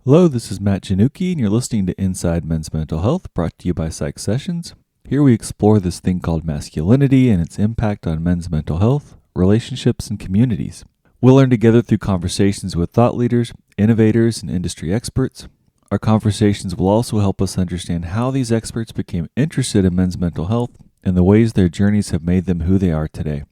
Hello, this is Matt Janucki, and you're listening to Inside Men's Mental Health, brought to you by Psych Sessions. Here we explore this thing called masculinity and its impact on men's mental health, relationships, and communities. We'll learn together through conversations with thought leaders, innovators, and industry experts. Our conversations will also help us understand how these experts became interested in men's mental health and the ways their journeys have made them who they are today.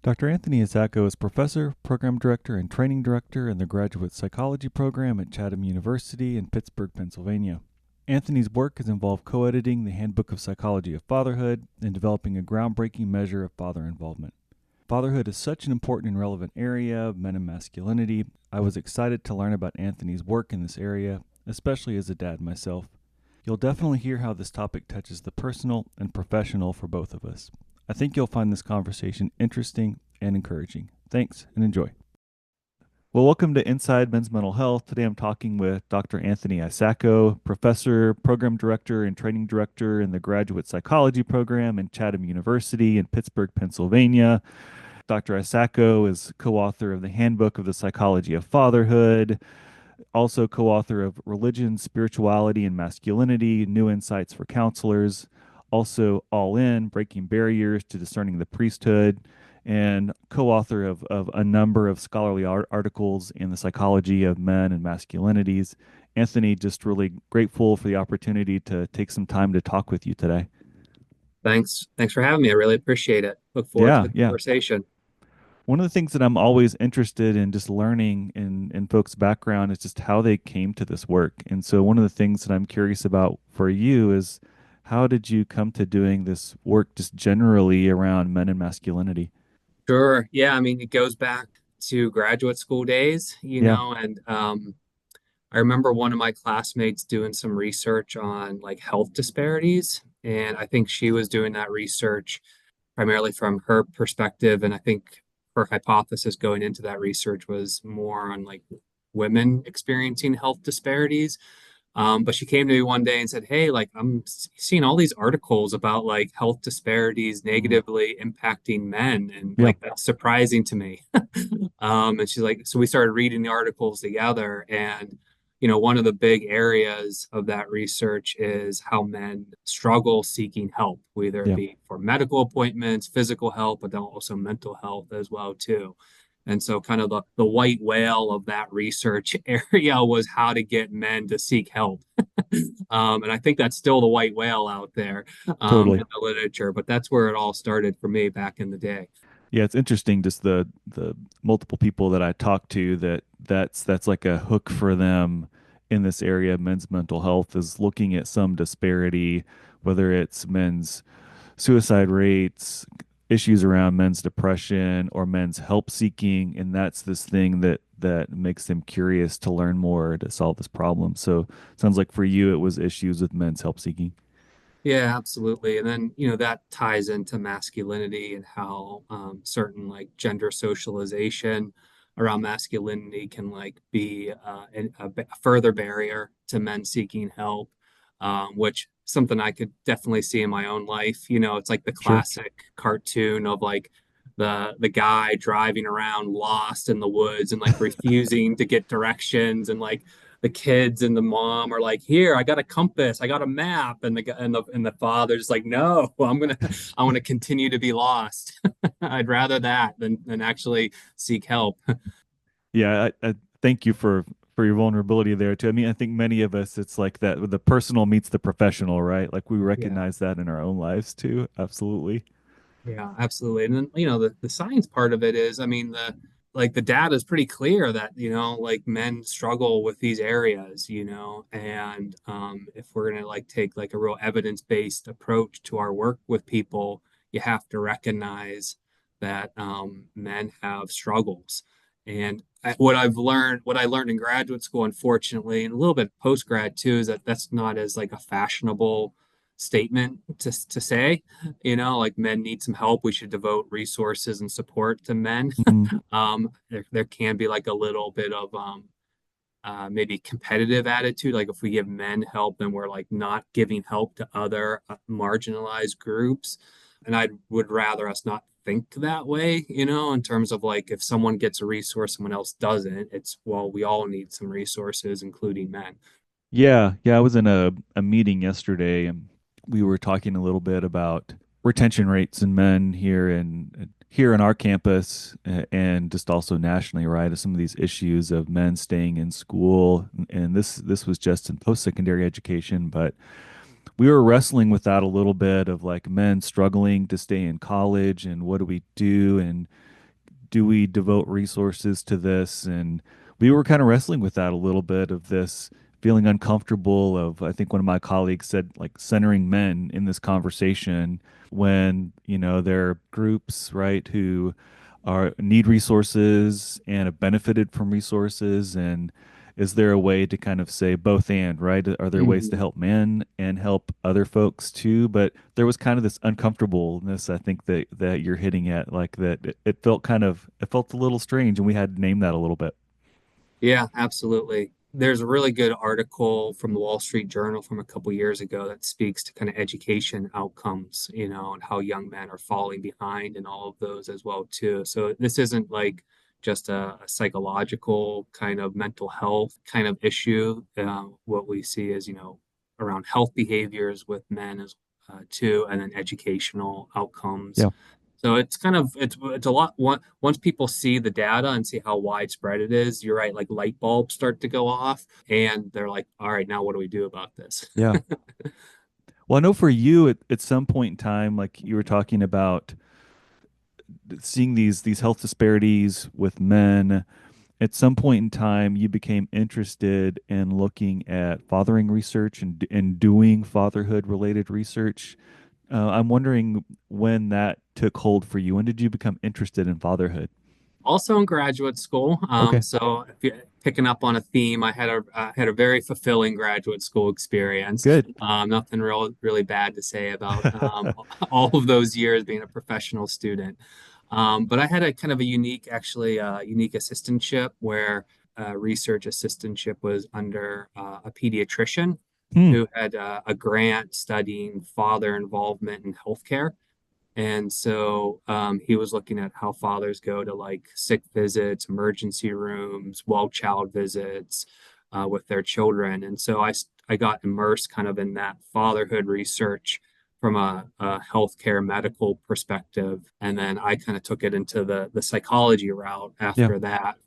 Dr. Anthony Isacco is professor, program director, and training director in the graduate psychology program at Chatham University in Pittsburgh, Pennsylvania. Anthony's work has involved co-editing the Handbook of Psychology of Fatherhood and developing a groundbreaking measure of father involvement. Fatherhood is such an important and relevant area of men and masculinity. I was excited to learn about Anthony's work in this area, especially as a dad myself. You'll definitely hear how this topic touches the personal and professional for both of us. I think you'll find this conversation interesting and encouraging. Thanks and enjoy. Well, welcome to Inside Men's Mental Health. Today I'm talking with Dr. Anthony Isacco, professor, program director, and training director in the graduate psychology program in Chatham University in Pittsburgh, Pennsylvania. Dr. Isacco is co-author of the Handbook of the Psychology of Fatherhood, also co-author of Religion, Spirituality, and Masculinity, New Insights for Counselors, also All In, Breaking Barriers to Discerning the Priesthood, and co-author of a number of scholarly articles in the psychology of men and masculinities. Anthony, just really grateful for the opportunity to take some time to talk with you today. Thanks for having me. I really appreciate it. Look forward to Yeah, the yeah. conversation. One of the things that I'm always interested in just learning in folks' background is just how they came to this work. And so one of the things that I'm curious about for you is how did you come to doing this work just generally around men and masculinity? Sure. Yeah, I mean, it goes back to graduate school days, Yeah. and I remember one of my classmates doing some research on like health disparities, and I think she was doing that research primarily from her perspective, and I think her hypothesis going into that research was more on like women experiencing health disparities. But she came to me one day and said, "Hey, like seeing all these articles about like health disparities Mhm. negatively impacting men, and Yeah. like that's surprising to me." And she's like, so we started reading the articles together, and one of the big areas of that research is how men struggle seeking help, whether it Yeah. be for medical appointments, physical help, but then also mental health as well too. And so kind of the white whale of that research area was how to get men to seek help. And I think that's still the white whale out there Totally. in the literature, but that's where it all started for me back in the day. Yeah, it's interesting just the multiple people that I talk to that's like a hook for them in this area of men's mental health is looking at some disparity, whether it's men's suicide rates, issues around men's depression or men's help seeking, and that's this thing that makes them curious to learn more to solve this problem. So it sounds like for you it was issues with men's help seeking. Yeah, absolutely. And then, that ties into masculinity and how certain like gender socialization around masculinity can like be a further barrier to men seeking help, which something I could definitely see in my own life. It's like the Sure. classic cartoon of like the guy driving around lost in the woods and like refusing to get directions, and like the kids and the mom are like, "Here, I got a compass, I got a map," and the father's like, "No, I want to continue to be lost. I'd rather that than actually seek help." Yeah, I thank you for your vulnerability there too. I mean, I think many of us, it's like that the personal meets the professional, right? Like we Yeah, recognize that in our own lives too. Absolutely. yeah, absolutely. And then the science part of it is, I mean, the data is pretty clear that like men struggle with these areas, and if we're gonna like take like a real evidence-based approach to our work with people, you have to recognize that men have struggles. And what I learned in graduate school, unfortunately, and a little bit post grad too, is that that's not as like a fashionable statement to say. Like men need some help. We should devote resources and support to men. Mhm. There can be like a little bit of maybe competitive attitude. Like if we give men help, then we're like not giving help to other marginalized groups. And I would rather us not think that way, in terms of like if someone gets a resource, someone else doesn't. It's, well, we all need some resources, including men. Yeah. I was in a meeting yesterday and we were talking a little bit about retention rates in men here in our campus and just also nationally, right? Of some of these issues of men staying in school. And this was just in post-secondary education, but we were wrestling with that a little bit of like men struggling to stay in college and what do we do and do we devote resources to this? And we were kind of wrestling with that a little bit of this feeling uncomfortable of, I think one of my colleagues said, like centering men in this conversation when, there are groups, right, who are need resources and have benefited from resources. And is there a way to kind of say both and, right? Are there ways to Mhm. help men and help other folks too? But there was kind of this uncomfortableness, I think that you're hitting at, like that it felt a little strange, and we had to name that a little bit. Yeah, absolutely. There's a really good article from the Wall Street Journal from a couple years ago that speaks to kind of education outcomes, and how young men are falling behind and all of those as well too. So this isn't like just a psychological kind of mental health kind of issue. What we see is, around health behaviors with men as too, and then educational outcomes. Yeah. So it's kind of it's a lot. Once people see the data and see how widespread it is, you're right, like light bulbs start to go off, and they're like, all right, now what do we do about this? Yeah. Well, I know for you at some point in time, like you were talking about seeing these health disparities with men. At some point in time, you became interested in looking at fathering research and doing fatherhood related research. I'm wondering when that took hold for you. When did you become interested in fatherhood? Also in graduate school. Okay, So if you're picking up on a theme, I had a very fulfilling graduate school experience. good. Nothing really bad to say about all of those years being a professional student. But I had a kind of a unique assistantship where research assistantship was under a pediatrician Hmm. who had a grant studying father involvement in healthcare. And so he was looking at how fathers go to like sick visits, emergency rooms, well child visits with their children. And so I got immersed kind of in that fatherhood research from a healthcare medical perspective. And then I kind of took it into the psychology route Yeah, after that.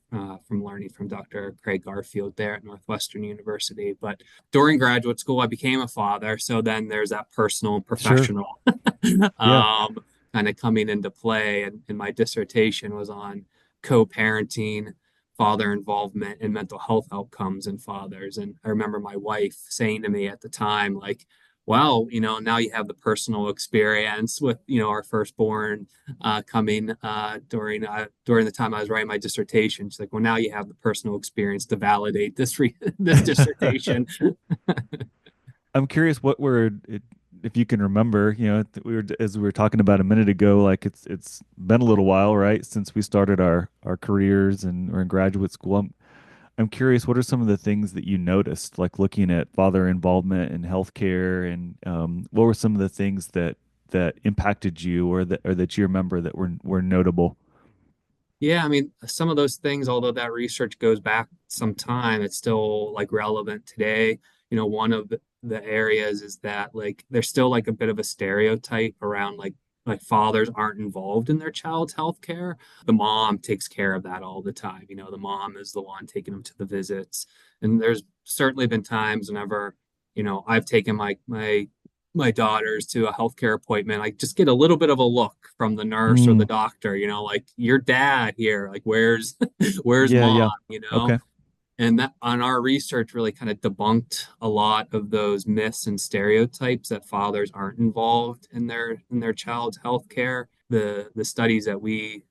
From learning from Dr. Craig Garfield there at Northwestern University. But during graduate school, I became a father. So then there's that personal and sure. professional Yeah, um, kind of coming into play. And my dissertation was on co-parenting, father involvement, and mental health outcomes in fathers. And I remember my wife saying to me at the time, like, well, now you have the personal experience with, our firstborn coming during the time I was writing my dissertation. She's like, well, now you have the personal experience to validate this dissertation. I'm curious if you can remember. As we were talking about a minute ago, like it's been a little while, right, since we started our careers and we're in graduate school. I'm curious, what are some of the things that you noticed, like looking at father involvement in healthcare, and what were some of the things that impacted you, or that you remember that were notable? Yeah, I mean, some of those things, although that research goes back some time, it's still like relevant today. One of the areas is that like there's still like a bit of a stereotype around like fathers aren't involved in their child's health care. The mom takes care of that all the time. The mom is the one taking them to the visits. And there's certainly been times whenever, I've taken my daughters to a healthcare appointment, I just get a little bit of a look from the nurse or the Mm, doctor, like your dad here, like where's where's yeah, mom, yeah. Okay. and that on our research really kind of debunked a lot of those myths and stereotypes that fathers aren't involved in their child's health care. The studies that we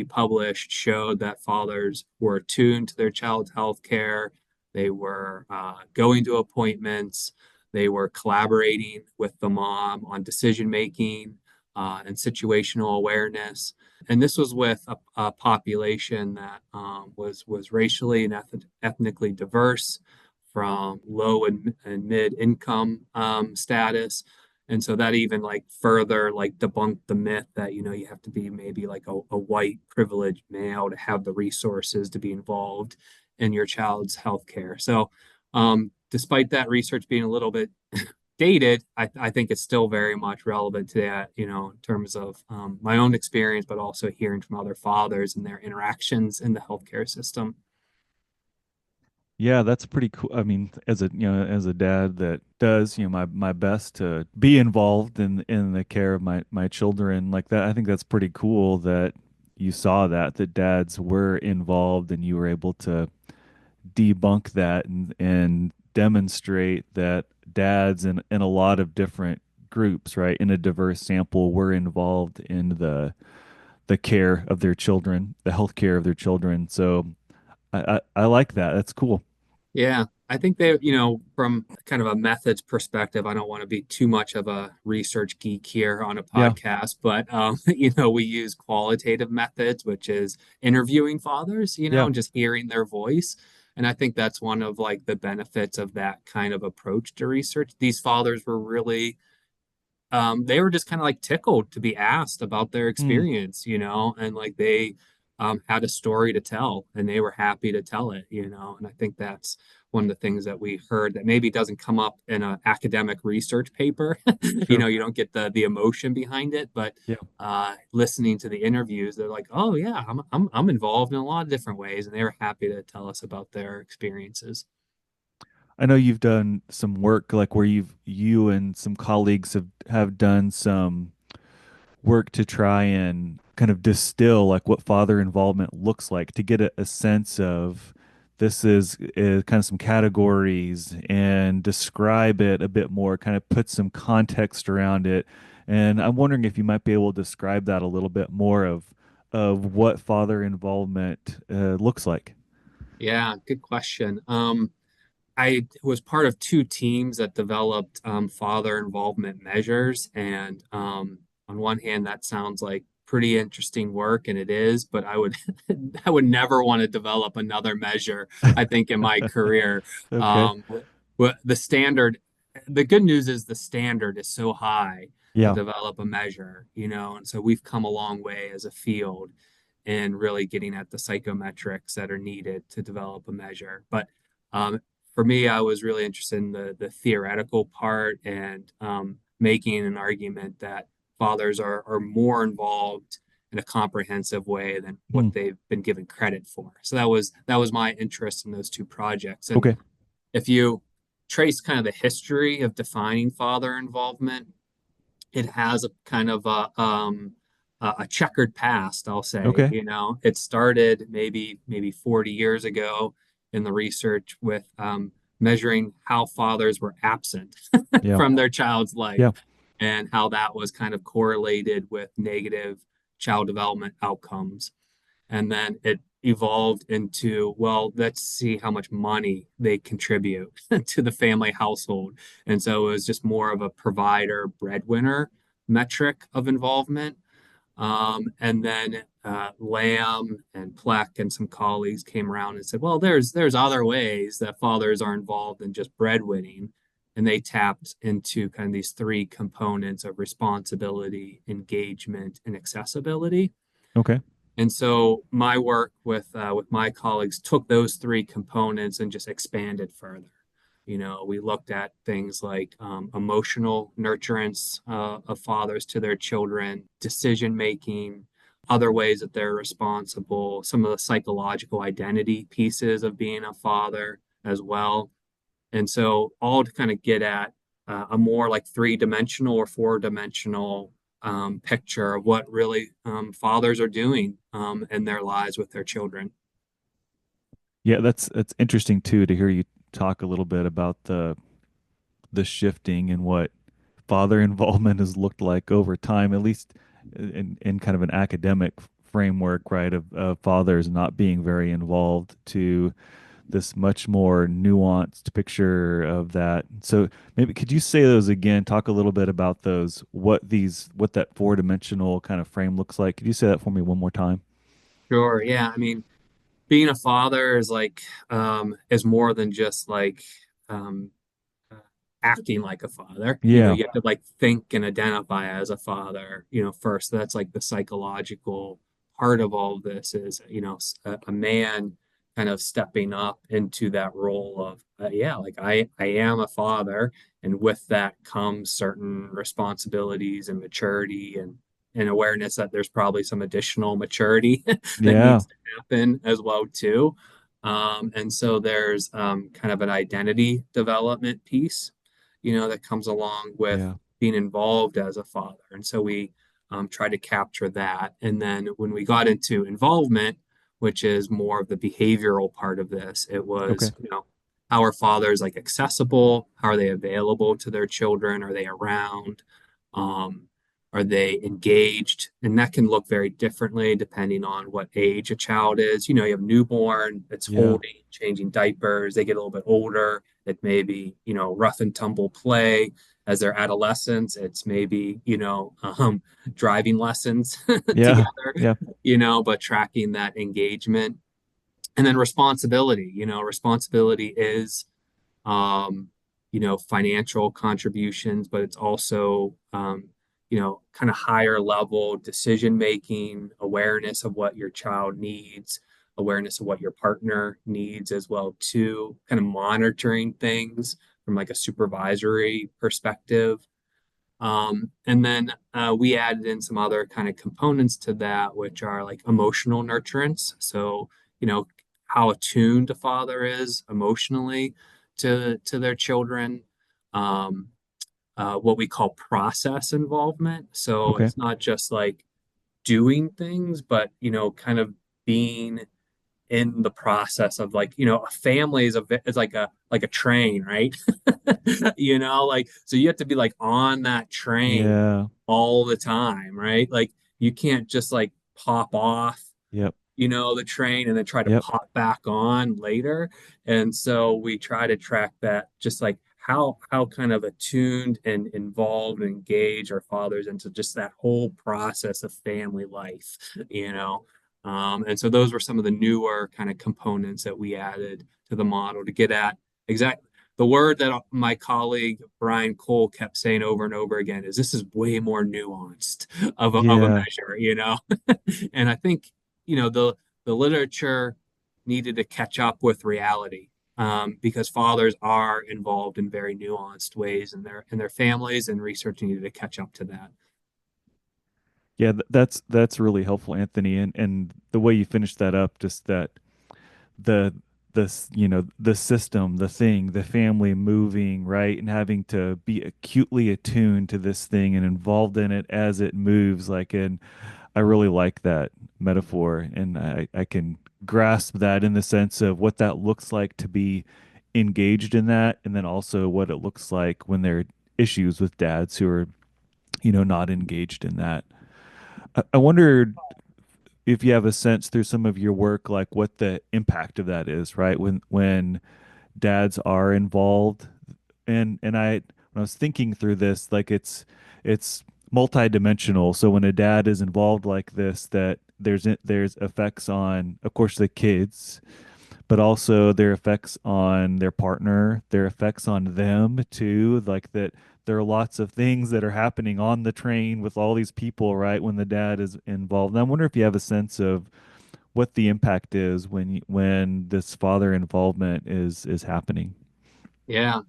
published showed that fathers were attuned to their child's health care. They were going to appointments. They were collaborating with the mom on decision making and situational awareness. And this was with a population that was racially and ethnically diverse, from low and mid income status. And so that even like further like debunked the myth that, you have to be maybe like a white privileged male to have the resources to be involved in your child's healthcare. So despite that research being a little bit dated, I think it's still very much relevant today, in terms of my own experience, but also hearing from other fathers and their interactions in the healthcare system. Yeah, that's pretty cool. I mean, as a dad that does, my best to be involved in the care of my children like that, I think that's pretty cool that you saw that dads were involved and you were able to debunk that and demonstrate that dads in a lot of different groups, right, in a diverse sample were involved in the care of their children, the health care of their children. So I like that. That's cool. Yeah, I think they, from kind of a methods perspective, I don't want to be too much of a research geek here on a Yeah. podcast, but we use qualitative methods, which is interviewing fathers, Yeah. and just hearing their voice. And I think that's one of like the benefits of that kind of approach to research. These fathers were really they were just kind of like tickled to be asked about their Mm, experience, and like they had a story to tell and they were happy to tell it, and I think that's one of the things that we heard that maybe doesn't come up in an academic research paper. sure. You don't get the emotion behind it, but Yeah. listening to the interviews, they're like, oh yeah, I'm involved in a lot of different ways, and they were happy to tell us about their experiences. I know you've done some work like where you and some colleagues have done some work to try and kind of distill like what father involvement looks like to get a sense of this is kind of some categories and describe it a bit more, kind of put some context around it. And I'm wondering if you might be able to describe that a little bit more of what father involvement looks like. Yeah, good question. I was part of two teams that developed father involvement measures. And on one hand, that sounds like pretty interesting work, and it is, but I would I would never want to develop another measure, I think, in my career. Okay. Um, the standard, the good news is the standard is so high to Yeah. develop a measure, and so we've come a long way as a field in really getting at the psychometrics that are needed to develop a measure. But um, for me, I was really interested in the theoretical part and making an argument that fathers are more involved in a comprehensive way than what Hmm. they've been given credit for. So that was my interest in those two projects. And Okay. if you trace kind of the history of defining father involvement, it has a kind of a checkered past, I'll say. Okay. It started maybe 40 years ago in the research with measuring how fathers were absent Yeah. from their child's life Yeah. and how that was kind of correlated with negative child development outcomes. And then it evolved into, well, let's see how much money they contribute to the family household. And so it was just more of a provider breadwinner metric of involvement. And then Lamb and Pleck and some colleagues came around and said, well, there's other ways that fathers are involved in just breadwinning. And they tapped into kind of these three components of responsibility, engagement, and accessibility. Okay. And so my work with my colleagues took those three components and just expanded further. We looked at things like emotional nurturance of fathers to their children, decision making, other ways that they're responsible, some of the psychological identity pieces of being a father as well. And so all to kind of get at a more like three-dimensional or four-dimensional picture of what really fathers are doing in their lives with their children. Yeah, that's interesting too to hear you talk a little bit about the shifting and what father involvement has looked like over time, at least in kind of an academic framework, right, of fathers not being very involved to this much more nuanced picture of that. So maybe could you say those again, talk a little bit about those, what that four-dimensional kind of frame looks like? Could you say that for me one more time? Sure. Yeah. I mean, being a father is like is more than just like um, acting like a father. Yeah. You have to like think and identify as a father, first. So that's like the psychological part of all of this is, a man kind of stepping up into that role of, yeah, like I am a father, and with that comes certain responsibilities and maturity and awareness that there's probably some additional maturity that Yeah. needs to happen as well too. And so there's kind of an identity development piece, that comes along with Yeah. being involved as a father. And so we try to capture that. And then when we got into involvement, which is more of the behavioral part of this, it Okay. was, how are fathers like accessible? How are they available to their children? Are they around? Um, are they engaged? And that can look very differently depending on what age a child is. You have newborn, it's Yeah. holding, changing diapers. They get a little bit older. It may be, rough and tumble play. As their adolescents, it's maybe, driving lessons Yeah. together, Yeah. but tracking that engagement. And then responsibility, responsibility is financial contributions, but it's also, kind of higher level decision making, awareness of what your child needs, awareness of what your partner needs as well too, kind of monitoring things from like a supervisory perspective. And then we added in some other kind of components to that, which are like emotional nurturance. So, how attuned a father is emotionally to their children. Um, what we call process involvement. So Okay. it's not just like doing things, but kind of being in the process of like a family is like a train, right? Like so you have to be like on that train Yeah. all the time, right? Like you can't just like pop off Yep. the train and then try to Yep. pop back on later. And so we try to track that, just like how kind of attuned and involved and engaged our fathers into just that whole process of family life, you know. And so those were some of the newer kind of components that we added to the model to get at exactly the word that my colleague Brian Cole kept saying over and over again is this is way more nuanced of a Yeah. measure. And I think the literature needed to catch up with reality, because fathers are involved in very nuanced ways in their families, and research needed to catch up to that. Yeah, that's really helpful, Anthony. And the way you finished that up, just that the the system, the thing, the family moving, right, and having to be acutely attuned to this thing and involved in it as it moves, like, and I really like that metaphor, and I can grasp that in the sense of what that looks like to be engaged in that, and then also what it looks like when there are issues with dads who are, not engaged in that. I wondered if you have a sense through some of your work, like what the impact of that is, right? When dads are involved, and when I was thinking through this, like it's multidimensional. So when a dad is involved like this, that there's effects on, of course, the kids, but also their effects on their partner, their effects on them too. Like that, there are lots of things that are happening on the train with all these people, right? When the dad is involved. And I wonder if you have a sense of what the impact is when this father involvement is happening. Yeah.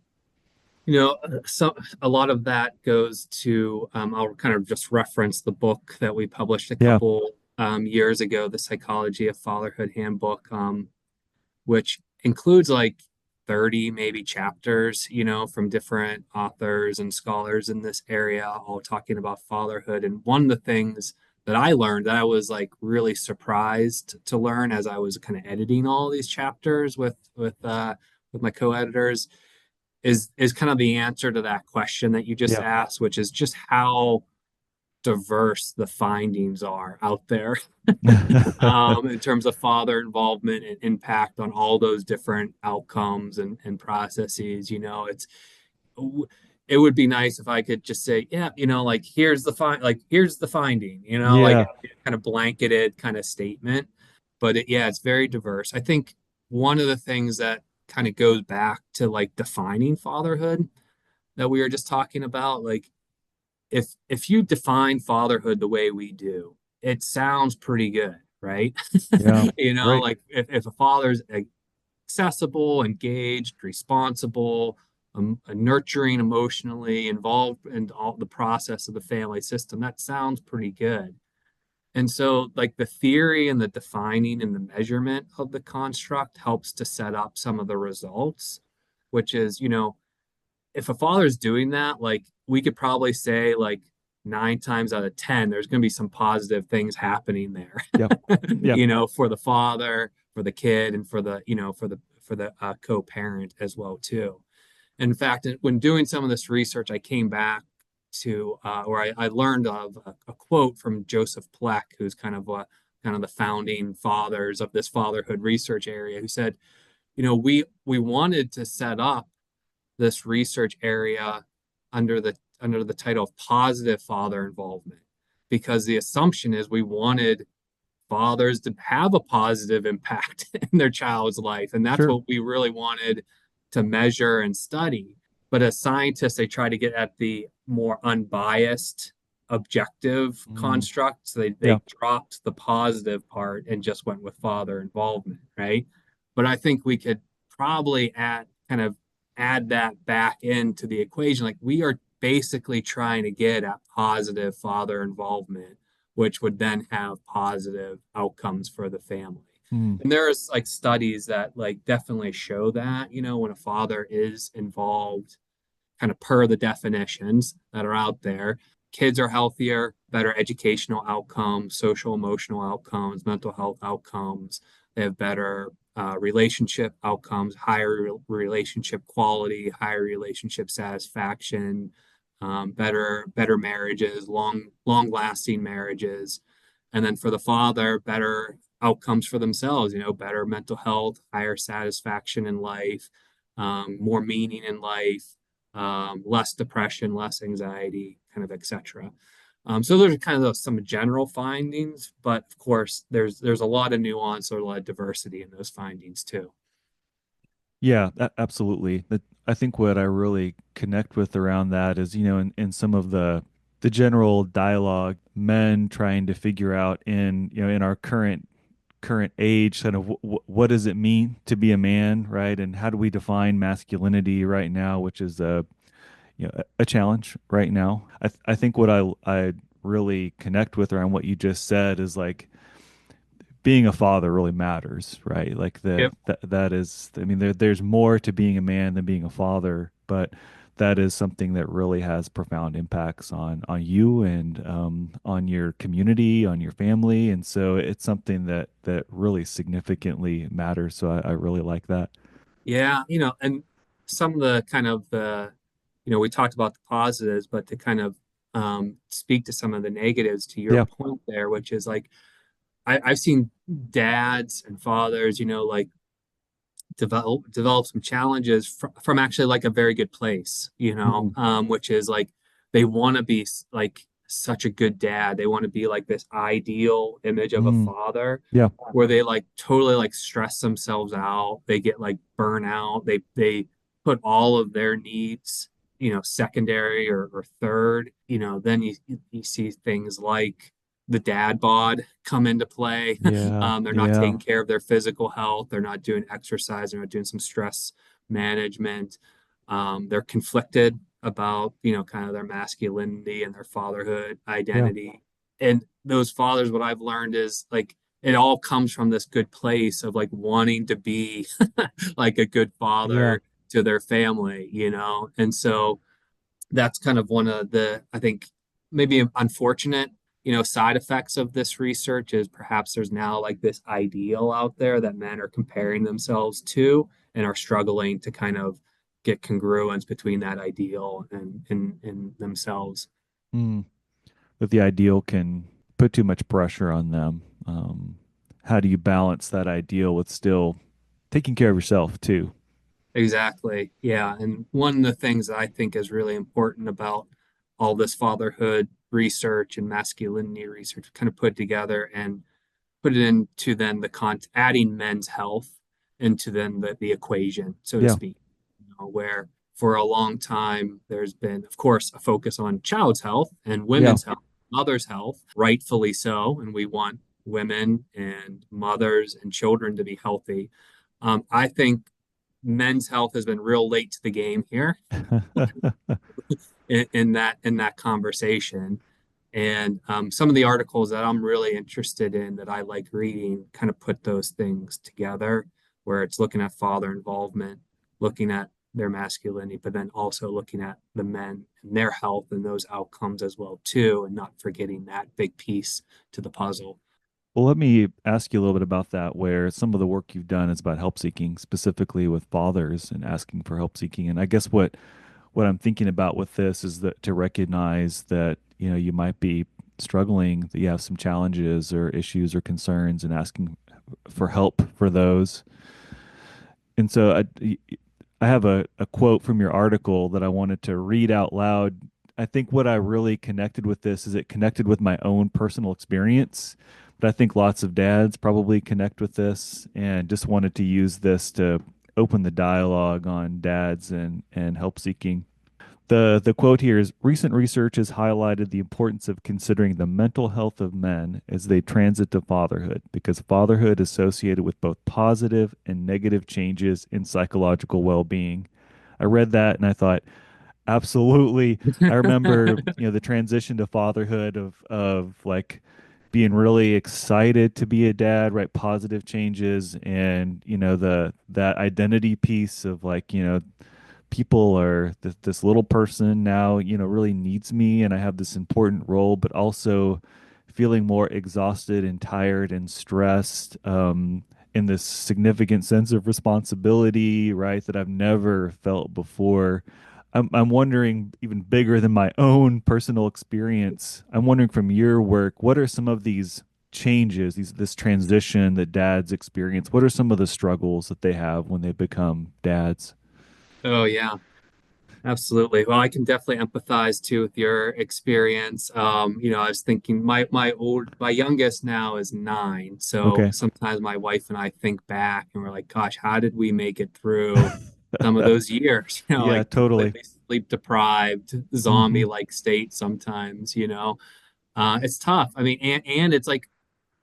So a lot of that goes to, I'll kind of just reference the book that we published a Yeah. couple years ago, The Psychology of Fatherhood Handbook, which includes like 30 maybe chapters, from different authors and scholars in this area, all talking about fatherhood. And one of the things that I learned that I was like really surprised to learn as I was kind of editing all these chapters with my co-editors is kind of the answer to that question that you just Yeah. asked, which is just how diverse the findings are out there in terms of father involvement and impact on all those different outcomes and processes. It would be nice if I could just say, yeah, like here's the finding, like Yeah. kind of blanketed kind of statement. But yeah, it's very diverse. I think one of the things that kind of goes back to like defining fatherhood that we were just talking about, like if you define fatherhood the way we do, it sounds pretty good, right? Yeah. Right. Like if a father's accessible, engaged, responsible, nurturing emotionally, involved in all the process of the family system, that sounds pretty good. And so, like the theory and the defining and the measurement of the construct helps to set up some of the results, which is, if a father's doing that, like we could probably say, like 9 times out of 10, there's going to be some positive things happening there, Yep. Yep. for the father, for the kid, and for the co-parent as well too. In fact, when doing some of this research, I came back to where I learned of a quote from Joseph Pleck, who's kind of the founding fathers of this fatherhood research area, who said, we wanted to set up this research area under the title of positive father involvement, because the assumption is we wanted fathers to have a positive impact in their child's life. And that's Sure. what we really wanted to measure and study. But as scientists, they try to get at the more unbiased, objective Mm. construct. So Yeah. they dropped the positive part and just went with father involvement, right? But I think we could probably add that back into the equation. Like we are basically trying to get at positive father involvement, which would then have positive outcomes for the family. Mm. And there's like studies that like definitely show that, when a father is involved, kind of per the definitions that are out there, kids are healthier, better educational outcomes, social emotional outcomes, mental health outcomes. They have better relationship outcomes, higher relationship quality, higher relationship satisfaction, better marriages, long lasting marriages. And then for the father, better outcomes for themselves, better mental health, higher satisfaction in life, more meaning in life, less depression, less anxiety, kind of, etc. So those are kind of some general findings, but of course, there's a lot of nuance or a lot of diversity in those findings too. Yeah, absolutely. I think what I really connect with around that is, in some of the general dialogue, men trying to figure out in our current age, kind of what does it mean to be a man, right? And how do we define masculinity right now, which is a challenge right now. I think what I really connect with around what you just said is like being a father really matters, right? Like Yep. that is, I mean, there's more to being a man than being a father, but that is something that really has profound impacts on you and on your community, on your family, and so it's something that really significantly matters. So I really like that. Yeah, and some of the kind of we talked about the positives, but to kind of speak to some of the negatives to your Yeah. point there, which is like I've seen dads and fathers, like develop some challenges from actually like a very good place, Mm. which is like they want to be like such a good dad. They want to be like this ideal image of a Mm. father Yeah. where they like totally like stress themselves out. They get like burnout. They put all of their needs, secondary or third. Then you see things like the dad bod come into play. Yeah. They're not Yeah. taking care of their physical health. They're not doing exercise. They're not doing some stress management. They're conflicted about, kind of their masculinity and their fatherhood Yeah. identity. And those fathers, what I've learned is like it all comes from this good place of like wanting to be like a good Yeah. father to their family, And so that's kind of one of the, I think, maybe unfortunate, side effects of this research is perhaps there's now like this ideal out there that men are comparing themselves to and are struggling to kind of get congruence between that ideal and themselves. Mm. That the ideal can put too much pressure on them. How do you balance that ideal with still taking care of yourself too? Exactly. Yeah. And one of the things that I think is really important about all this fatherhood research and masculinity research kind of put together and put it into then adding men's health into then the equation, so to Yeah. speak, where for a long time, there's been, of course, a focus on child's health and Yeah. women's health, mother's health, rightfully so. And we want women and mothers and children to be healthy. I think men's health has been real late to the game here in that conversation. And some of the articles that I'm really interested in that I like reading kind of put those things together, where it's looking at father involvement, looking at their masculinity, but then also looking at the men and their health and those outcomes as well too, and not forgetting that big piece to the puzzle. Well, let me ask you a little bit about that, where some of the work you've done is about help seeking, specifically with fathers and asking for help seeking. And I guess what I'm thinking about with this is that to recognize that, you might be struggling, that you have some challenges or issues or concerns and asking for help for those. And so I have a quote from your article that I wanted to read out loud. I think what I really connected with this is it connected with my own personal experience, but I think lots of dads probably connect with this and just wanted to use this to open the dialogue on dads and help seeking. The quote here is recent research has highlighted the importance of considering the mental health of men as they transit to fatherhood because fatherhood is associated with both positive and negative changes in psychological well-being. I read that and I thought, absolutely. I remember, the transition to fatherhood of like being really excited to be a dad, right? Positive changes and, the that identity piece of like, people are this little person now, really needs me and I have this important role, but also feeling more exhausted and tired and stressed, in this significant sense of responsibility, right, that I've never felt before. I'm wondering, even bigger than my own personal experience, I'm wondering from your work, what are some of these changes, this transition that dads experience? What are some of the struggles that they have when they become dads? Oh yeah. Absolutely. Well, I can definitely empathize too with your experience. I was thinking my youngest now is 9. So Okay. sometimes my wife and I think back and we're like, gosh, how did we make it through some of those years? Yeah, Like totally. completely sleep deprived, Hmm. zombie-like state sometimes. It's tough. I mean, and it's like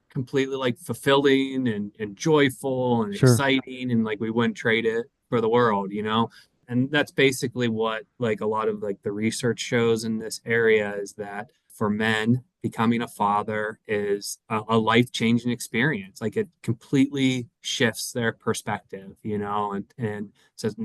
completely like fulfilling and joyful and Sure. exciting and like we wouldn't trade it for the world. And that's basically what like a lot of like the research shows in this area is that for men becoming a father is a life-changing experience. Like it completely shifts their perspective, and says,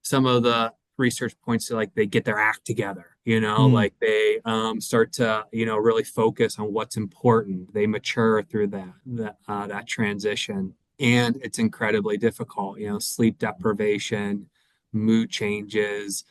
some of the research points to like they get their act together, Mm. like they start to really focus on what's important. They mature through that transition. And it's incredibly difficult, sleep deprivation, mood changes,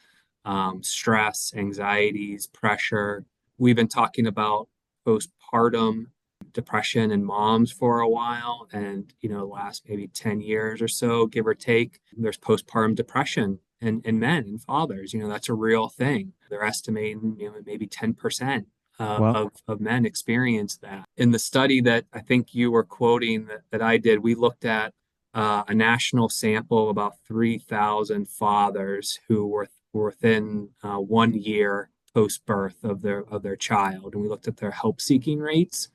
stress, anxieties, pressure. We've been talking about postpartum depression in moms for a while. And the last maybe 10 years or so, give or take, there's postpartum depression in men and fathers. That's a real thing. They're estimating maybe 10% Wow. of men experience that. In the study that I think you were quoting that I did, we looked at a national sample of about 3,000 fathers who were within 1 year post birth of their child, and we looked at their help seeking rates.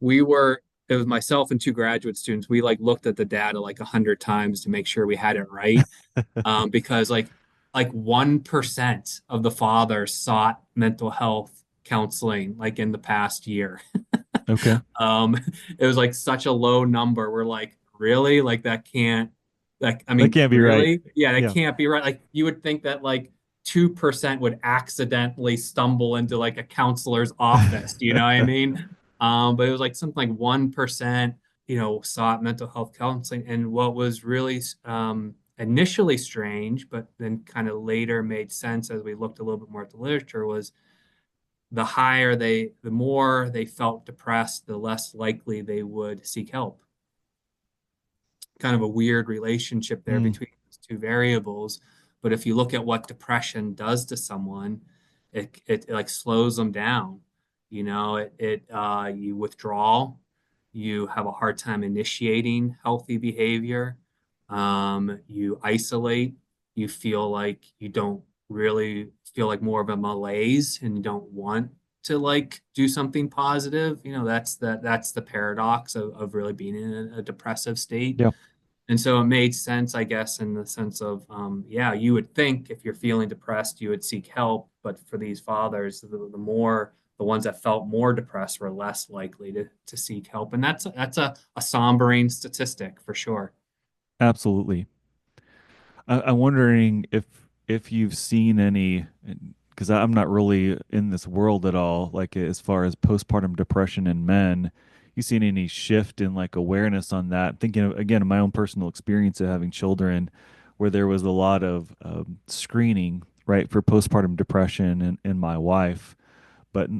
It was myself and two graduate students. We like looked at the data like 100 times to make sure we had it right, because like 1% of the fathers sought mental health counseling like in the past year. Okay. um it was like such a low number. We're like, really? Like that can't, like, I That mean, can't be right. really? Yeah, that Yeah. can't be right. Like you would think that like 2% would accidentally stumble into like a counselor's office, you know what I mean? But it was like something like 1% sought mental health counseling. And what was really initially strange, but then kind of later made sense as we looked a little bit more at the literature, was the more they felt depressed, the less likely they would seek help. Kind of a weird relationship there Mm. between those two variables. But if you look at what depression does to someone, it like slows them down. You withdraw, you have a hard time initiating healthy behavior, you isolate, you feel like you don't really feel like more of a malaise and you don't want to like do something positive. That's the paradox of really being in a depressive state. Yeah, And so it made sense, I guess, in the sense of, yeah, you would think if you're feeling depressed, you would seek help. But for these fathers, the ones that felt more depressed were less likely to seek help. And that's a sombering statistic for sure. absolutely. I'm wondering if you've seen any, because I'm not really in this world at all, like as far as postpartum depression in men, you seen any shift in like awareness on that? Thinking of, again of my own personal experience of having children, where there was a lot of screening, right, for postpartum depression in my wife, but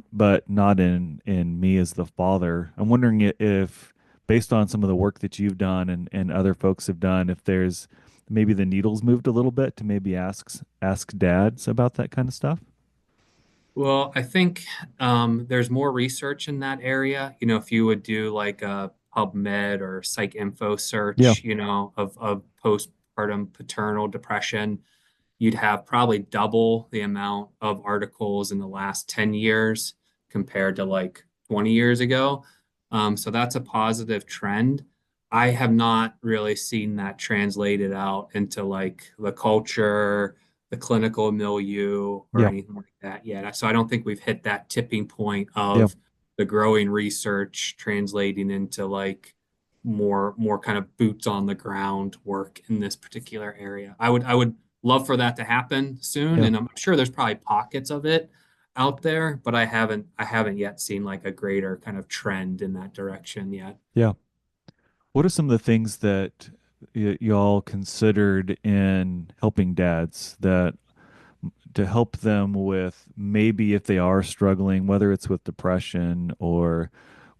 not in me as the father. I'm wondering if, based on some of the work that you've done and other folks have done, if there's maybe the needles moved a little bit to maybe ask dads about that kind of stuff. Well, I think there's more research in that area. If you would do like a PubMed or PsycInfo Yeah, search, of postpartum paternal depression, you'd have probably double the amount of articles in the last 10 years compared to like 20 years ago. So that's a positive trend. I have not really seen that translated out into like the culture, the clinical milieu, or yeah, anything like that yet. So I don't think we've hit that tipping point yeah, of the growing research translating into like more kind of boots on the ground work in this particular area. I would love for that to happen soon, yeah, and I'm sure there's probably pockets of it out there, but I haven't yet seen like a greater kind of trend in that direction yet. yeah. What are some of the things that y'all considered in helping dads that to help them with, maybe if they are struggling, whether it's with depression or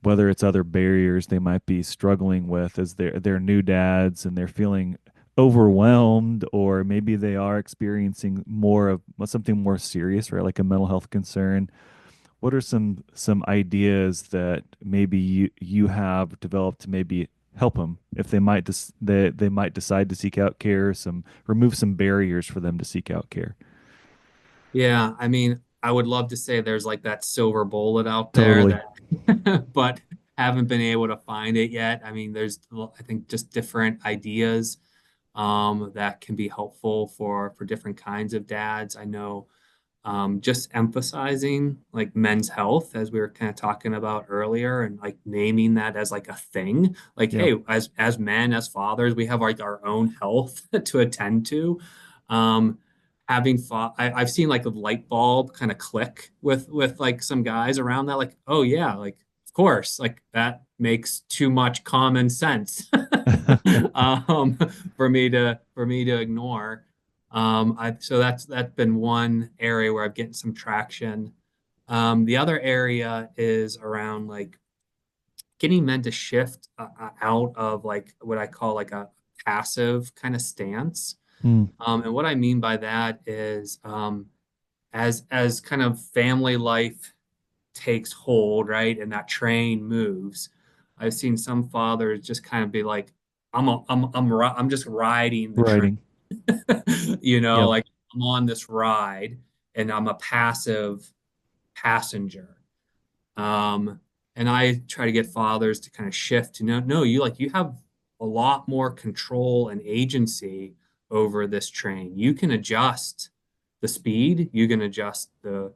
whether it's other barriers they might be struggling with as they're new dads and they're feeling overwhelmed, or maybe they are experiencing more of something more serious, right, like a mental health concern. What are some ideas that maybe you have developed to maybe help them if they might decide to seek out care, some remove some barriers for them to seek out care? Yeah, I mean, I would love to say there's like that silver bullet out there Totally. that, but haven't been able to find it yet. I mean, there's, I think, just different ideas that can be helpful for different kinds of dads. I know just emphasizing like men's health, as we were kind of talking about earlier, and like naming that as like a thing. Like, Yeah. hey, as men, as fathers, we have like our own health to attend to. Um, having thought, I've seen like a light bulb kind of click with like some guys around that, like, oh yeah, like of course, like that makes too much common sense um, for me to ignore. So that's been one area where I've getting some traction. The other area is around like getting men to shift out of like what I call like a passive kind of stance. Hmm. And what I mean by that is as kind of family life takes hold, right, and that train moves, I've seen some fathers just kind of be like, I'm just riding the train. Writing. Yeah. Like I'm on this ride and I'm a passive passenger. Um, and I try to get fathers to kind of shift to no, you have a lot more control and agency over this train. You can adjust the speed, you can adjust the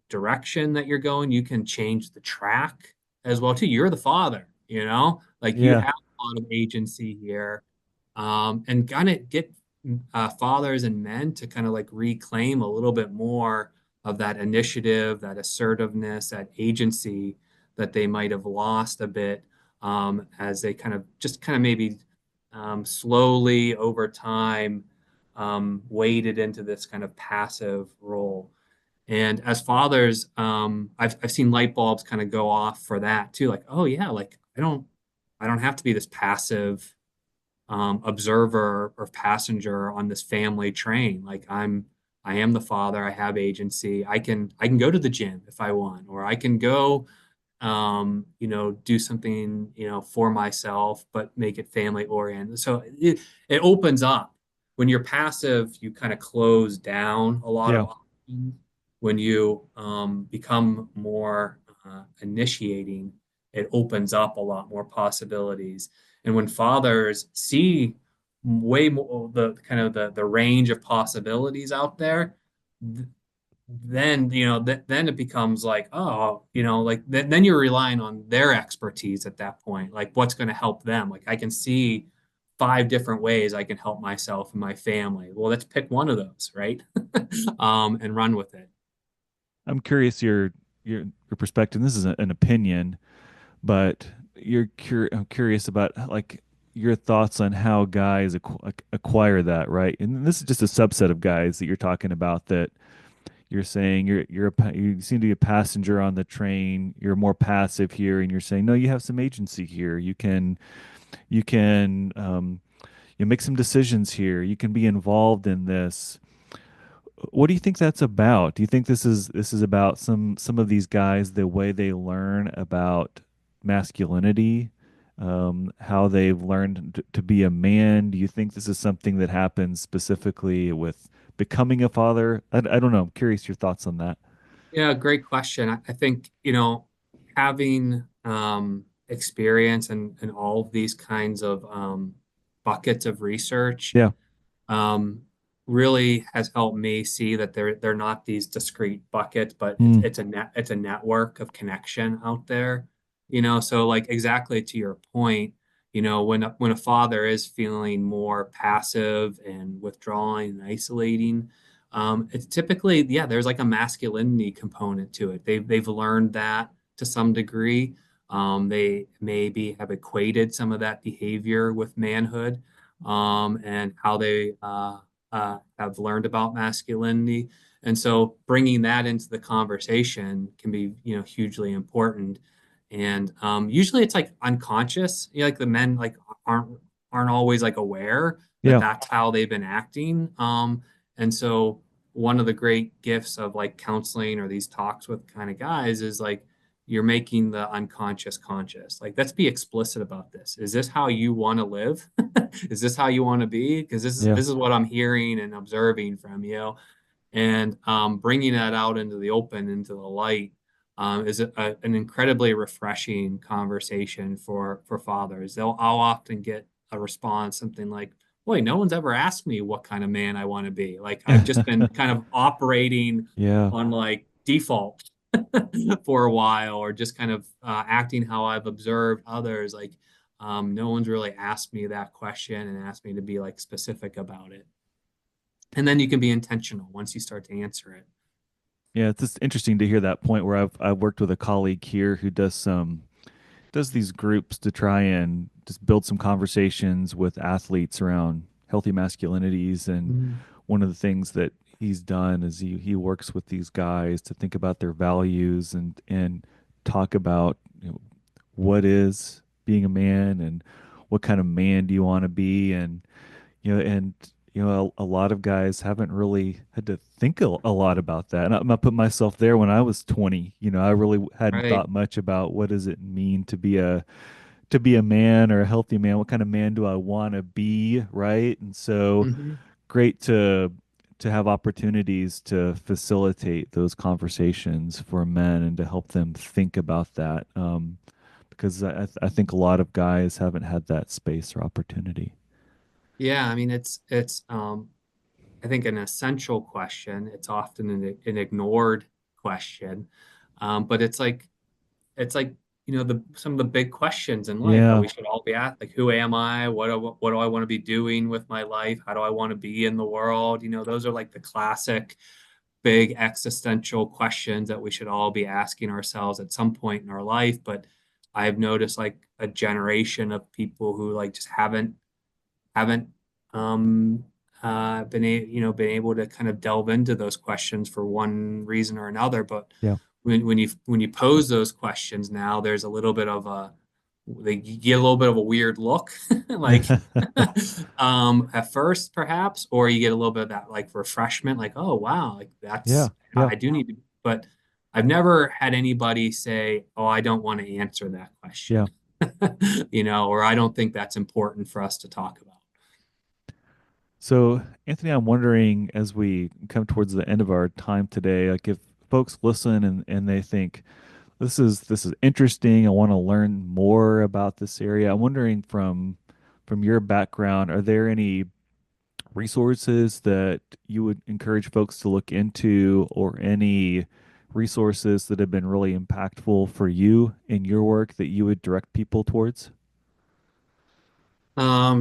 direction that you're going, you can change the track as well too. You're the father, like you Yeah. have a lot of agency here. And kind of get fathers and men to kind of like reclaim a little bit more of that initiative, that assertiveness, that agency that they might have lost a bit as they kind of maybe slowly over time waded into this kind of passive role. And as fathers, I've seen light bulbs kind of go off for that too. Like, oh yeah, like I don't have to be this passive observer or passenger on this family train. Like I am the father. I have agency. I can go to the gym if I want, or I can go, do something, for myself, but make it family oriented. So it opens up when you're passive, you kind of close down a lot of Yeah. options. When you become more initiating, it opens up a lot more possibilities. And when fathers see way more the kind of the range of possibilities out there, th then then it becomes like, oh, like then you're relying on their expertise at that point, like what's going to help them. Like I can see five different ways I can help myself and my family. Well, let's pick one of those, right? And run with it. I'm curious your perspective. This is an opinion, but I'm curious about like your thoughts on how guys acquire that, right? And this is just a subset of guys that you're talking about that you're saying you seem to be a passenger on the train. You're more passive here, and you're saying no, you have some agency here. You can you make some decisions here. You can be involved in this. What do you think that's about? Do you think this is about some of these guys, the way they learn about masculinity, how they've learned to be a man? Do you think this is something that happens specifically with becoming a father? I don't know. I'm curious your thoughts on that. Yeah, great question. I think, having experience in all of these kinds of buckets of research Yeah. um, really has helped me see that they're not these discrete buckets, but Mm, it's a network of connection out there. So like exactly to your point, when a father is feeling more passive and withdrawing and isolating, it's typically, yeah, there's like a masculinity component to it. They've learned that to some degree. They maybe have equated some of that behavior with manhood, and how they have learned about masculinity. And so bringing that into the conversation can be, hugely important. And usually it's like unconscious. Like the men like aren't aren't always like aware that yeah. that's how they've been acting. And so one of the great gifts of like counseling or these talks with kind of guys is like you're making the unconscious conscious. Like, let's be explicit about this. Is this how you want to live? Is this how you want to be? Because this is Yeah. this is what I'm hearing and observing from you. And bringing that out into the open, into the light, is an incredibly refreshing conversation for fathers. I'll often get a response, something like, "Boy, no one's ever asked me what kind of man I want to be. Like I've just been kind of operating Yeah. on like default for a while, or just kind of acting how I've observed others. Like no one's really asked me that question and asked me to be like specific about it." And then you can be intentional once you start to answer it. Yeah, it's just interesting to hear that point where I've worked with a colleague here who does these groups to try and just build some conversations with athletes around healthy masculinities. And Mhm. one of the things that he's done is he works with these guys to think about their values and talk about what is being a man and what kind of man do you want to be. And a lot of guys haven't really had to think a lot about that. And I'm gonna put myself there. When I was 20, I really hadn't Right. thought much about what does it mean to be a man or a healthy man. What kind of man do I want to be, right? And so Hmm. great to have opportunities to facilitate those conversations for men and to help them think about that. Because I think a lot of guys haven't had that space or opportunity. Yeah, I mean it's I think an essential question. It's often an ignored question. But it's like the some of the big questions in life that Yeah. we should all be at, like who am I? What do I want to be doing with my life? How do I want to be in the world? Those are like the classic big existential questions that we should all be asking ourselves at some point in our life. But I've noticed like a generation of people who like just haven't um been able to kind of delve into those questions for one reason or another. But Yeah. when you pose those questions now, there's a little bit of a they get a little bit of a weird look, like at first perhaps, or you get a little bit of that like refreshment, like, oh wow, like Yeah. that's Yeah. I do need to. But I've never had anybody say, oh, I don't want to answer that Yeah. question, or I don't think that's important for us to talk about. Yeah. So, Anthony, I'm wondering as we come towards the end of our time today, like if folks listen and they think this is interesting, I want to learn more about this area. I'm wondering from your background, are there any resources that you would encourage folks to look into, or any resources that have been really impactful for you in your work that you would direct people towards?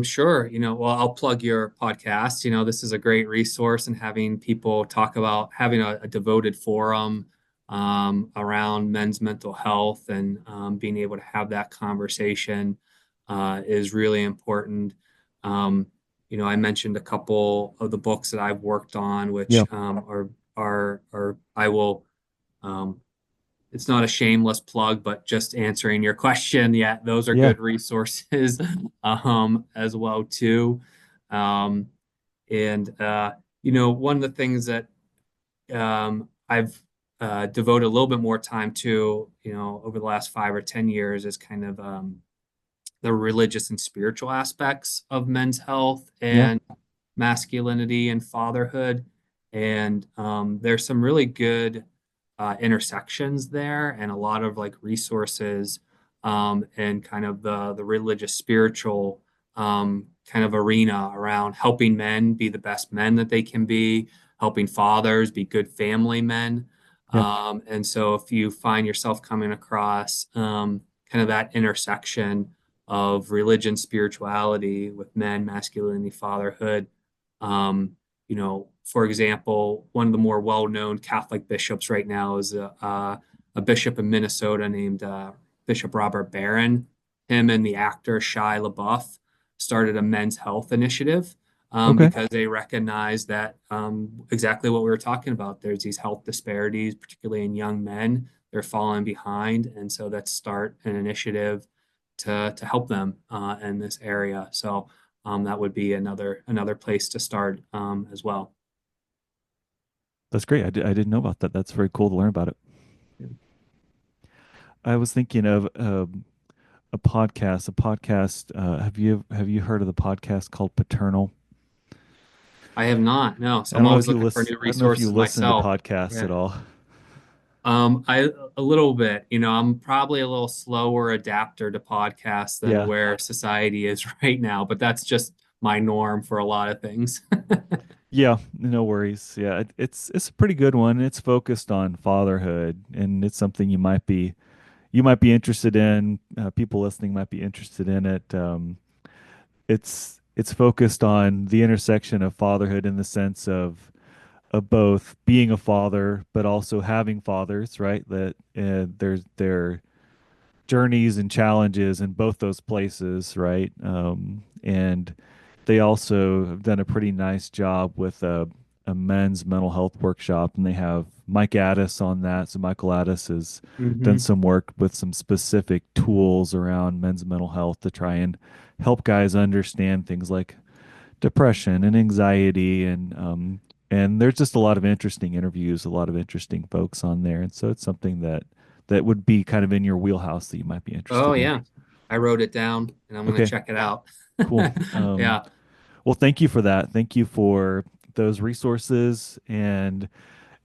Sure. Well, I'll plug your podcast. This is a great resource and having people talk about having a devoted forum around men's mental health and being able to have that conversation is really important. Um, I mentioned a couple of the books that I've worked on, Yeah. which are I will um, it's not a shameless plug, but just answering your question. Yeah, those are Yeah. good resources as well too. Um, and one of the things that I've devoted a little bit more time to, over the last 5 or 10 years is kind of the religious and spiritual aspects of men's health Yeah. and masculinity and fatherhood. And there's some really good intersections there and a lot of like resources and kind of the religious spiritual kind of arena around helping men be the best men that they can be, helping fathers be good family men. Yeah. And so if you find yourself coming across kind of that intersection of religion, spirituality with men, masculinity, fatherhood, for example, one of the more well-known Catholic bishops right now is a bishop in Minnesota named Bishop Robert Barron. Him and the actor Shia LaBeouf started a men's health initiative Okay. because they recognize that exactly what we were talking about. There's these health disparities, particularly in young men. They're falling behind, and so let's start an initiative to help them in this area. So that would be another place to start as well. That's great. I didn't know about that. That's very cool to learn about it. I was thinking of a podcast. A podcast. Have you heard of the podcast called Paternal? I have not, no. I So I'm don't know if always you looking for listen. new I don't know if you resources listen to myself. podcasts Yeah. at all. I a little bit, I'm probably a little slower adapter to podcasts than Yeah. where society is right now, but that's just my norm for a lot of things. Yeah. No worries. Yeah. It's a pretty good one. It's focused on fatherhood, and it's something you might be interested in. People listening might be interested in it. It's focused on the intersection of fatherhood in the sense of both being a father, but also having fathers, right? That there's their journeys and challenges in both those places, right? And they also have done a pretty nice job with a men's mental health workshop, and they have Mike Addis on that. So Michael Addis has done hmm some work with some specific tools around men's mental health to try and help guys understand things like depression and anxiety, and there's just a lot of interesting interviews, a lot of interesting folks on there, and so it's something that would be kind of in your wheelhouse that you might be Oh interested in. yeah, I wrote it down and I'm gonna Okay, check it out. cool. Yeah, Well, thank you for that. Thank you for those resources, and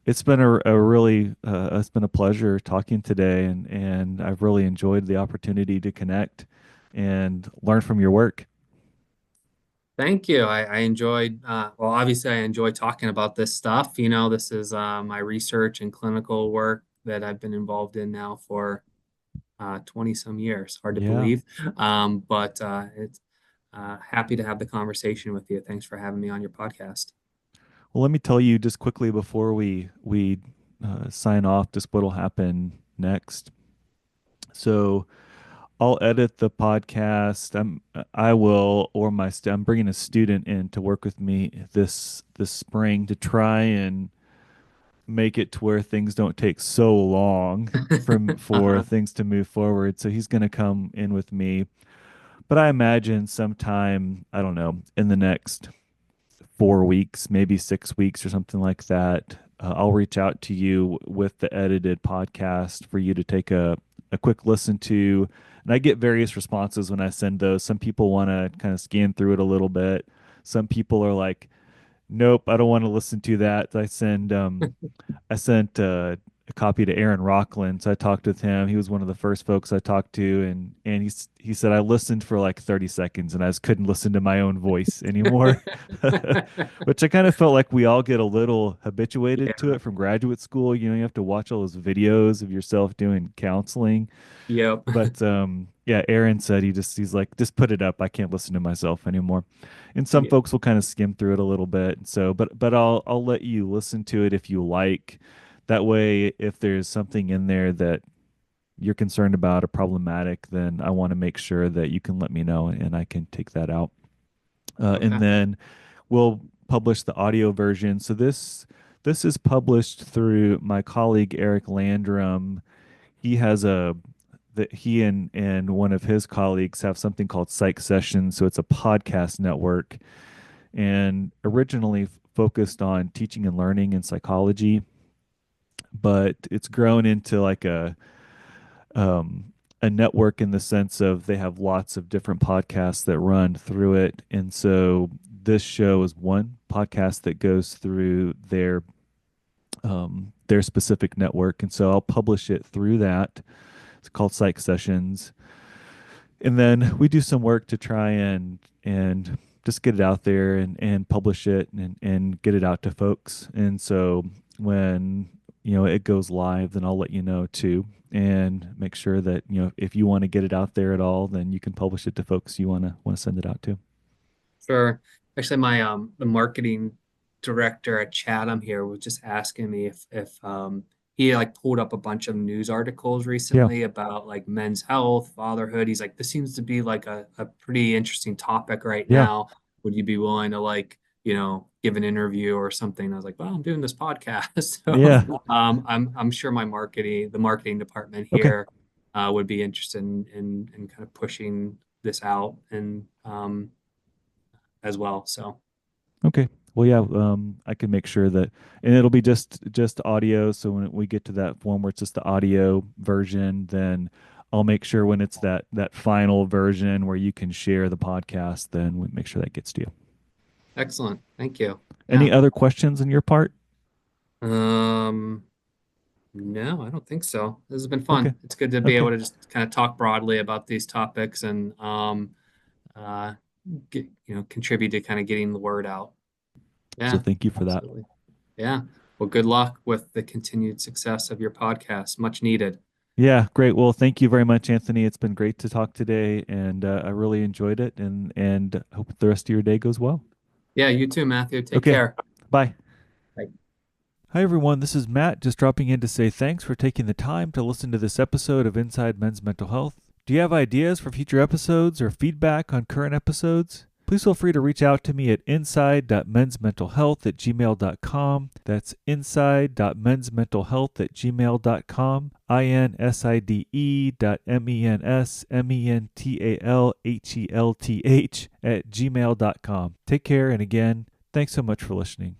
it's been a really it's been a pleasure talking today, and I've really enjoyed the opportunity to connect and learn from your work. thank you. I enjoyed, well, obviously I enjoy talking about this stuff. This is my research and clinical work that I've been involved in now for 20 some years. Hard to Yeah. believe. But it's happy to have the conversation with you. Thanks for having me on your podcast. Well, let me tell you just quickly before we sign off, just what'll happen next. So I'll edit the podcast. I will, or I'm bringing a student in to work with me this spring to try and make it to where things don't take so long for Uh-huh. things to move forward. So he's going to come in with me, but I imagine sometime, I don't know, in the next 4 weeks, maybe 6 weeks or something like that. I'll reach out to you with the edited podcast for you to take a quick listen to. And I get various responses when I send those. Some people want to kind of scan through it a little bit. some people are like, nope, I don't want to listen to that. I sent a copy to Aaron Rockland. So I talked with him. He was one of the first folks I talked to, and he said I listened for like 30 seconds and I just couldn't listen to my own voice anymore. Which I kind of felt like we all get a little habituated to Yeah. it from graduate school. You know, you have to watch all those videos of yourself doing counseling. Yep. But yeah, Aaron said he's like, just put it up. I can't listen to myself anymore. And some Yeah. folks will kind of skim through it a little bit. So, but I'll let you listen to it if you like. That way, if there's something in there that you're concerned about or problematic, then I want to make sure that you can let me know and I can take that out. And Okay. then we'll publish the audio version. So this is published through my colleague Eric Landrum. He has a that he and one of his colleagues have something called Psych Sessions. So it's a podcast network and originally focused on teaching and learning in psychology, but it's grown into like a network in the sense of they have lots of different podcasts that run through it. And so this show is one podcast that goes through their specific network. And so I'll publish it through that. It's called Psych Sessions. And then we do some work to try and just get it out there and publish it and get it out to folks. And so when it goes live, then I'll let you know too, and make sure that if you want to get it out there at all, then you can publish it to folks you want to send it out to. Sure. Actually, my the marketing director at Chatham here was just asking me if he like pulled up a bunch of news articles Yeah, recently about like men's health, fatherhood. He's like, this seems to be like a pretty interesting topic right yeah, now. Would you be willing to like, give an interview or something? I was like, well, I'm doing this podcast. yeah. So I'm sure the marketing department Okay, here would be interested in kind of pushing this out and as well. So okay. Well, yeah, I can make sure that, and it'll be just audio. So when we get to that one where it's just the audio version, then I'll make sure when it's that final version where you can share the podcast, then we make sure that gets to you. excellent. Thank you. Yeah. Any other questions on your part? Um, no, I don't think so. This has been Okay, fun. It's good to be okay. able to just kind of talk broadly about these topics and uh contribute to kind of getting the word out. So Yeah, thank you for that. absolutely. Yeah. Well, good luck with the continued success of your podcast. Much needed. Yeah, great. Well, thank you very much, Anthony. It's been great to talk today, and I really enjoyed it, and hope the rest of your day goes well. Yeah, you too, Matthew. Take Okay, care. bye. Bye. Hi, everyone. This is Matt, just dropping in to say thanks for taking the time to listen to this episode of Inside Men's Mental Health. Do you have ideas for future episodes or feedback on current episodes? Please feel free to reach out to me at inside.mensmentalhealth@gmail.com. That's inside.mensmentalhealth@gmail.com. inside.mensmentalhealth@gmail.com. Take care, and again, thanks so much for listening.